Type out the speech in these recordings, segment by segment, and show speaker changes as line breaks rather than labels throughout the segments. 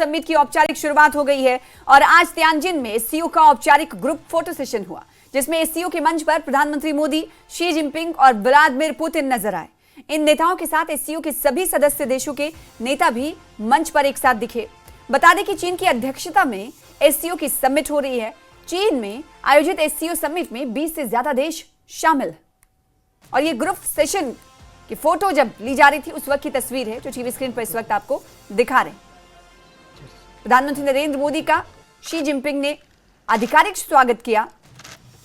Summit की औपचारिक शुरुआत हो गई है और आज तियानजिन में एससीओ का औपचारिक ग्रुप फोटो सेशन हुआ, जिसमें एससीओ के मंच पर प्रधानमंत्री मोदी, शी जिनपिंग और व्लादिमीर पुतिन नजर आए। इन नेताओं के साथ एससीओ के सभी सदस्य देशों के नेता भी मंच पर एक साथ दिखे। बता दें कि चीन की अध्यक्षता में एससीओ की समिट हो रही है। चीन में आयोजित एससीओ समिट में 20 से ज्यादा देश शामिल। और ये ग्रुप सेशन की फोटो जब ली जा रही थी उस वक्त की तस्वीर है जो टीवी स्क्रीन पर इस वक्त आपको दिखा रहे हैं। प्रधानमंत्री नरेंद्र मोदी का शी जिनपिंग ने आधिकारिक स्वागत किया।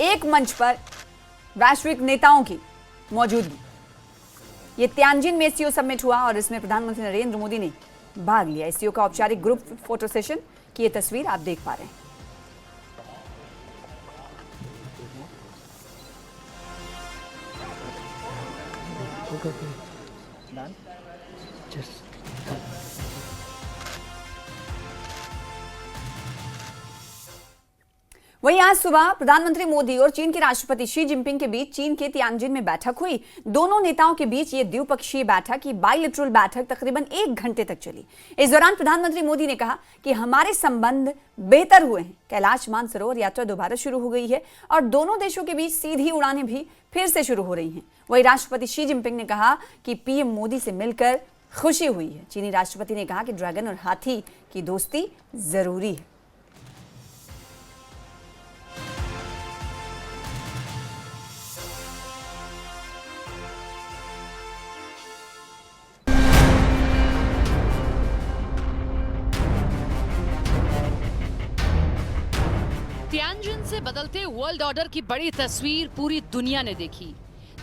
एक मंच पर वैश्विक नेताओं की मौजूदगी। ये तियानजिन में एससीओ समिट हुआ और इसमें प्रधानमंत्री नरेंद्र मोदी ने भाग लिया। एससीओ का औपचारिक ग्रुप फोटो सेशन की ये तस्वीर आप देख पा रहे हैं। वहीं आज सुबह प्रधानमंत्री मोदी और चीन के राष्ट्रपति शी जिनपिंग के बीच चीन के तियानजिन में बैठक हुई। दोनों नेताओं के बीच ये द्विपक्षीय बैठक, बाइलेटरल बैठक तकरीबन 1 घंटे तक चली। इस दौरान प्रधानमंत्री मोदी ने कहा कि हमारे संबंध बेहतर हुए हैं। कैलाश मानसरोवर यात्रा दोबारा शुरू हो गई है और दोनों देशों के बीच सीधी उड़ानें भी फिर से शुरू हो रही हैं। वहीं राष्ट्रपति शी जिनपिंग ने कहा कि पीएम मोदी से मिलकर खुशी हुई है। चीनी राष्ट्रपति ने कहा कि ड्रैगन और हाथी की दोस्ती जरूरी है।
तियानजिन से बदलते वर्ल्ड ऑर्डर की बड़ी तस्वीर पूरी दुनिया ने देखी,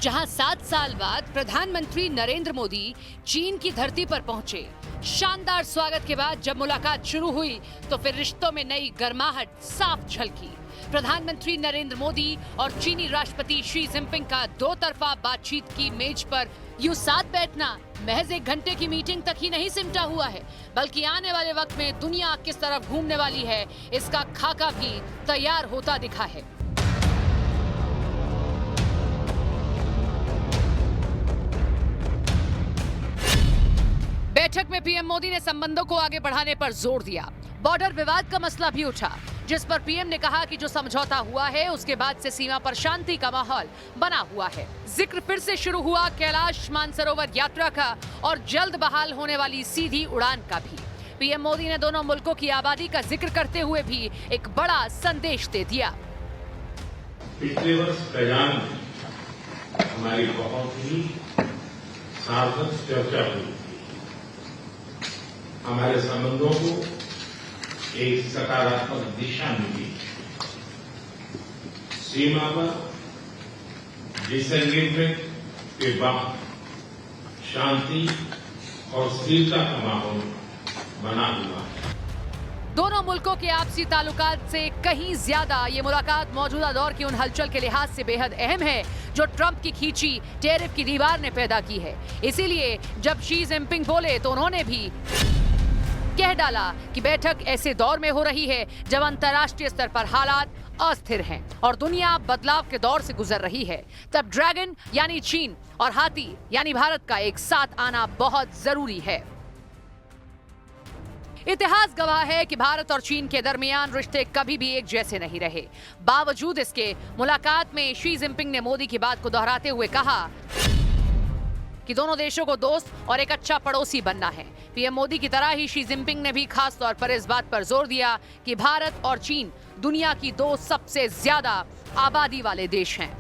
जहां 7 साल बाद प्रधानमंत्री नरेंद्र मोदी चीन की धरती पर पहुंचे। शानदार स्वागत के बाद जब मुलाकात शुरू हुई तो फिर रिश्तों में नई गर्माहट साफ झलकी। प्रधानमंत्री नरेंद्र मोदी और चीनी राष्ट्रपति शी जिनपिंग का 2 तरफा बातचीत की मेज पर यूं साथ बैठना महज 1 घंटे की मीटिंग तक ही नहीं सिमटा हुआ है, बल्कि आने वाले वक्त में दुनिया किस तरफ घूमने वाली है इसका खाका भी तैयार होता दिखा है। बैठक में पीएम मोदी ने संबंधों को आगे बढ़ाने पर जोर दिया। बॉर्डर विवाद का मसला भी उठा, जिस पर पीएम ने कहा कि जो समझौता हुआ है उसके बाद से सीमा पर शांति का माहौल बना हुआ है। जिक्र फिर से शुरू हुआ कैलाश मानसरोवर यात्रा का और जल्द बहाल होने वाली सीधी उड़ान का भी। पीएम मोदी ने दोनों मुल्कों की आबादी का जिक्र करते हुए भी एक बड़ा संदेश दे दिया।
पिछले वर्ष कयान में हमारी बहुत ही सार्थक चर्चा हुई थी। हमारे संबंधों को एक सकारात्मक दिशा मिली। सीमा पर डिसएंगेजमेंट के बाद शांति और स्थिरता का माहौल बना हुआ है।
दोनों मुल्कों के आपसी ताल्लुकात से कहीं ज्यादा ये मुलाकात मौजूदा दौर की उन हलचल के लिहाज से बेहद अहम है जो ट्रंप की खींची टैरिफ की दीवार ने पैदा की है। इसीलिए जब शी जिनपिंग बोले तो उन्होंने भी कह डाला कि बैठक ऐसे दौर में हो रही है जब अंतर्राष्ट्रीय स्तर पर हालात अस्थिर हैं और दुनिया बदलाव के दौर से गुजर रही है। तब ड्रैगन यानी चीन और हाथी यानी भारत का एक साथ आना बहुत जरूरी है। इतिहास गवाह है कि भारत और चीन के दरमियान रिश्ते कभी भी एक जैसे नहीं रहे। बावजूद इसके मुलाकात में शी जिनपिंग ने मोदी की बात को दोहराते हुए कहा कि दोनों देशों को दोस्त और एक अच्छा पड़ोसी बनना है। पीएम मोदी की तरह ही शी जिनपिंग ने भी खास तौर पर इस बात पर जोर दिया कि भारत और चीन दुनिया की 2 सबसे ज्यादा आबादी वाले देश हैं।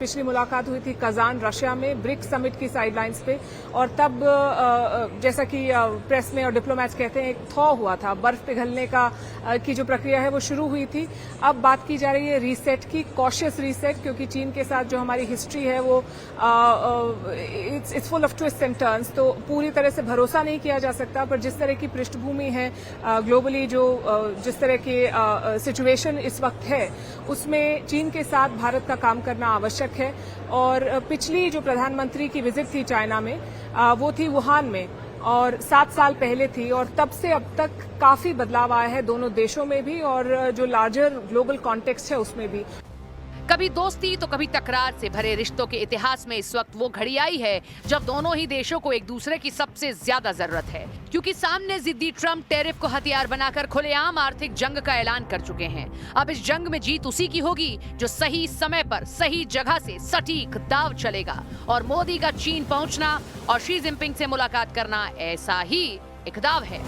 पिछली मुलाकात हुई थी कजान रशिया में ब्रिक समिट की साइडलाइंस पे और तब जैसा कि प्रेस में और डिप्लोमैट्स कहते हैं एक थॉ हुआ था, बर्फ पिघलने की जो प्रक्रिया है वो शुरू हुई थी। अब बात की जा रही है रीसेट की, कॉशियस रीसेट, क्योंकि चीन के साथ जो हमारी हिस्ट्री है वो it's full of twist and turns, तो पूरी तरह से भरोसा नहीं किया जा सकता। पर जिस तरह की पृष्ठभूमि है ग्लोबली, जिस तरह की सिचुएशन इस वक्त है, उसमें चीन के साथ भारत का काम करना आवश्यक है। और पिछली जो प्रधानमंत्री की विजिट थी चाइना में वो थी वुहान में और 7 साल पहले थी और तब से अब तक काफी बदलाव आया है दोनों देशों में भी और जो लार्जर ग्लोबल कॉन्टेक्स्ट है उसमें भी।
कभी दोस्ती तो कभी तकरार से भरे रिश्तों के इतिहास में इस वक्त वो घड़ी आई है जब दोनों ही देशों को एक दूसरे की सबसे ज्यादा जरूरत है, क्योंकि सामने जिद्दी ट्रंप टैरिफ को हथियार बनाकर खुलेआम आर्थिक जंग का ऐलान कर चुके हैं। अब इस जंग में जीत उसी की होगी जो सही समय पर सही जगह से सटीक दाव चलेगा। और मोदी का चीन पहुंचना और शी जिनपिंग से मुलाकात करना ऐसा ही एक दाव है।